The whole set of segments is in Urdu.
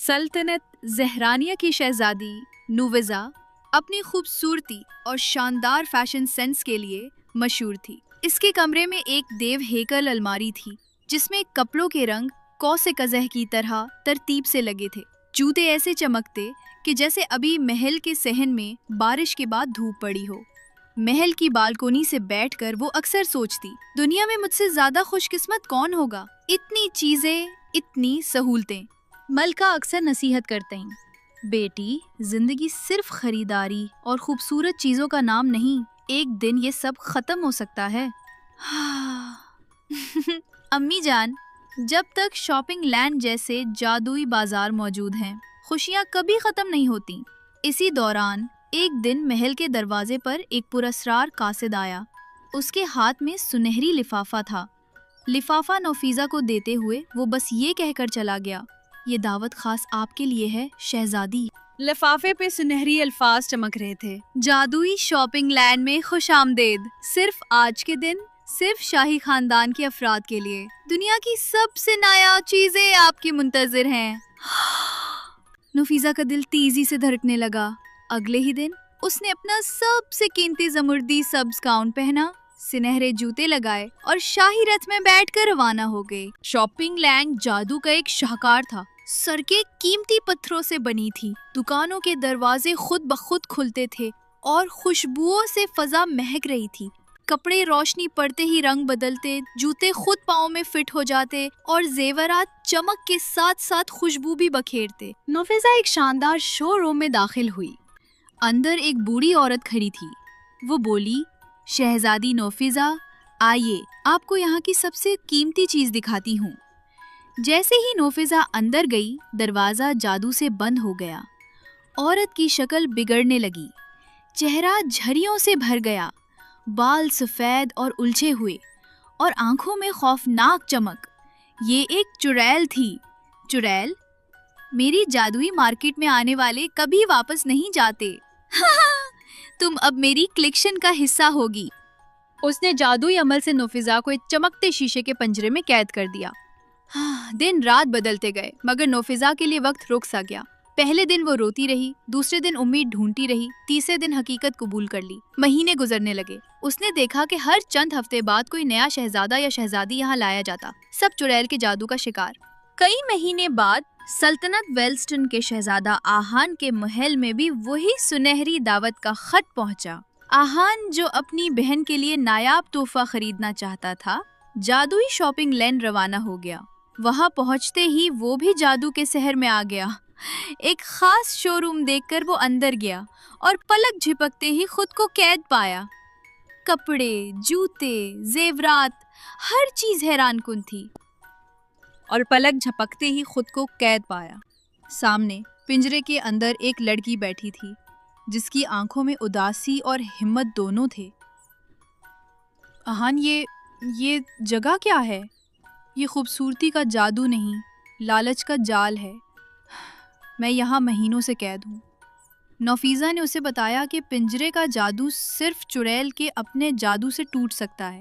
سلطنت زہرانیہ کی شہزادی نوفیزا اپنی خوبصورتی اور شاندار فیشن سینس کے لیے مشہور تھی۔ اس کے کمرے میں ایک دیو ہیکل الماری تھی جس میں کپڑوں کے رنگ قوس قزح کی طرح ترتیب سے لگے تھے۔ جوتے ایسے چمکتے کہ جیسے ابھی محل کے صحن میں بارش کے بعد دھوپ پڑی ہو۔ محل کی بالکونی سے بیٹھ کر وہ اکثر سوچتی، دنیا میں مجھ سے زیادہ خوش قسمت کون ہوگا؟ اتنی چیزیں، اتنی سہولتیں۔ ملکہ اکثر نصیحت کرتے ہیں، بیٹی، زندگی صرف خریداری اور خوبصورت چیزوں کا نام نہیں، ایک دن یہ سب ختم ہو سکتا ہے۔ امی جان، جب تک شاپنگ لینڈ جیسے جادوئی بازار موجود ہیں، خوشیاں کبھی ختم نہیں ہوتی۔ اسی دوران ایک دن محل کے دروازے پر ایک پراسرار قاصد آیا۔ اس کے ہاتھ میں سنہری لفافہ تھا۔ لفافہ نوفیزا کو دیتے ہوئے وہ بس یہ کہہ کر چلا گیا، یہ دعوت خاص آپ کے لیے ہے شہزادی۔ لفافے پہ سنہری الفاظ چمک رہے تھے، جادوئی شاپنگ لینڈ میں خوش آمدید، صرف آج کے دن، صرف شاہی خاندان کے افراد کے لیے، دنیا کی سب سے نایاب چیزیں آپ کی منتظر ہیں۔ نوفیزا کا دل تیزی سے دھڑکنے لگا۔ اگلے ہی دن اس نے اپنا سب سے قیمتی زمردی سبز گاؤن پہنا، سنہرے جوتے لگائے اور شاہی رتھ میں بیٹھ کر روانہ ہو گئے۔ شاپنگ لینڈ جادو کا ایک شاہکار تھا۔ سڑکیں قیمتی پتھروں سے بنی تھی، دکانوں کے دروازے خود بخود کھلتے تھے اور خوشبوؤں سے فضا مہک رہی تھی۔ کپڑے روشنی پڑتے ہی رنگ بدلتے، جوتے خود پاؤں میں فٹ ہو جاتے اور زیورات چمک کے ساتھ ساتھ خوشبو بھی بکھیرتے۔ نوفیزا ایک شاندار شو روم میں داخل ہوئی۔ اندر ایک بوڑھی عورت کھڑی تھی۔ وہ بولی، شہزادی نوفیزا، آئیے، آپ کو یہاں کی سب سے قیمتی چیز دکھاتی ہوں۔ جیسے ہی نوفیزا اندر گئی، دروازہ جادو سے بند ہو گیا۔ عورت کی شکل بگڑنے لگی، چہرہ جھریوں سے بھر گیا، بال سفید اور الجھے ہوئے اور آنکھوں میں خوفناک چمک۔ یہ ایک چڑیل تھی۔ چڑیل؟ میری جادوئی مارکیٹ میں آنے والے کبھی واپس نہیں جاتے۔ تم اب میری کلیکشن کا حصہ ہوگی۔ اس نے جادوئی عمل سے نوفیزا کو ایک چمکتے شیشے کے پنجرے میں قید کر دیا۔ دن رات بدلتے گئے مگر نوفیزا کے لیے وقت رک سا گیا۔ پہلے دن وہ روتی رہی، دوسرے دن امید ڈھونڈتی رہی، تیسرے دن حقیقت قبول کر لی۔ مہینے گزرنے لگے۔ اس نے دیکھا کہ ہر چند ہفتے بعد کوئی نیا شہزادہ یا شہزادی یہاں لایا جاتا، سب چڑیل کے جادو کا شکار۔ کئی مہینے بعد سلطنت ویلسٹن کے شہزادہ آہان کے محل میں بھی وہی سنہری دعوت کا خط پہنچا۔ آہان، جو اپنی بہن کے لیے نایاب تحفہ خریدنا چاہتا تھا، جادوئی شاپنگ لینڈ روانہ ہو گیا۔ وہاں پہنچتے ہی وہ بھی جادو کے سحر میں آ گیا۔ ایک خاص شو روم دیکھ کر وہ اندر گیا اور پلک جھپکتے ہی خود کو قید پایا۔ کپڑے، جوتے، زیورات، ہر چیز حیران کن تھی۔ اور پلک جھپکتے ہی خود کو قید پایا۔ سامنے پنجرے کے اندر ایک لڑکی بیٹھی تھی جس کی آنکھوں میں اداسی اور ہمت دونوں تھے۔ آہان، یہ جگہ کیا ہے؟ یہ خوبصورتی کا جادو نہیں، لالچ کا جال ہے۔ میں یہاں مہینوں سے قید ہوں۔ نوفیزا نے اسے بتایا کہ پنجرے کا جادو صرف چڑیل کے اپنے جادو سے ٹوٹ سکتا ہے۔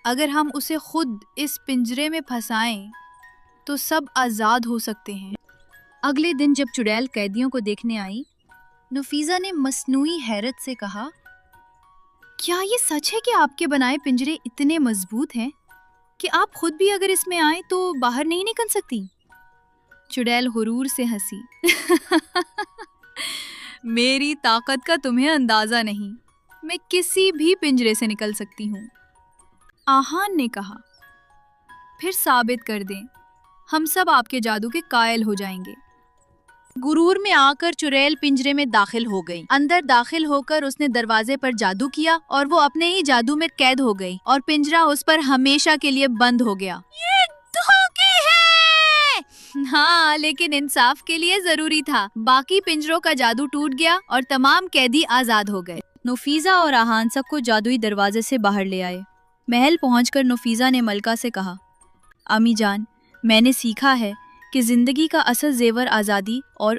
اگر ہم اسے خود اس پنجرے میں پھنسائیں تو سب آزاد ہو سکتے ہیں۔ اگلے دن جب چڑیل قیدیوں کو دیکھنے آئی، نوفیزا نے مصنوعی حیرت سے کہا، کیا یہ سچ ہے کہ آپ کے بنائے پنجرے اتنے مضبوط ہیں کہ آپ خود بھی اگر اس میں آئیں تو باہر نہیں نکل سکتی؟ چڑیل غرور سے ہنسی۔ میری طاقت کا تمہیں اندازہ نہیں، میں کسی بھی پنجرے سے نکل سکتی ہوں۔ آہان نے کہا، پھر ثابت کر دیں، ہم سب آپ کے جادو کے قائل ہو جائیں گے۔ غرور میں آ کر چڑیل پنجرے میں داخل ہو گئی۔ اندر داخل ہو کر اس نے دروازے پر جادو کیا اور وہ اپنے ہی جادو میں قید ہو گئی اور پنجرہ اس پر ہمیشہ کے لیے بند ہو گیا۔ یہ دھوکے ہے! ہاں، لیکن انصاف کے لیے ضروری تھا۔ باقی پنجروں کا جادو ٹوٹ گیا اور تمام قیدی آزاد ہو گئے۔ نوفیزا اور آہان سب کو جادوئی دروازے سے باہر لے آئے۔ محل پہنچ کر نوفیزا نے ملکہ سے کہا، امی جان، میں نے سیکھا ہے کہ زندگی کا اصل زیور آزادی اور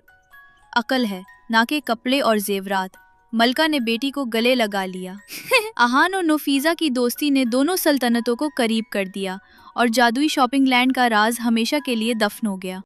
عقل ہے، نہ کہ کپڑے اور زیورات۔ ملکہ نے بیٹی کو گلے لگا لیا۔ آہان اور نوفیزا کی دوستی نے دونوں سلطنتوں کو قریب کر دیا اور جادوئی شاپنگ لینڈ کا راز ہمیشہ کے لیے دفن ہو گیا۔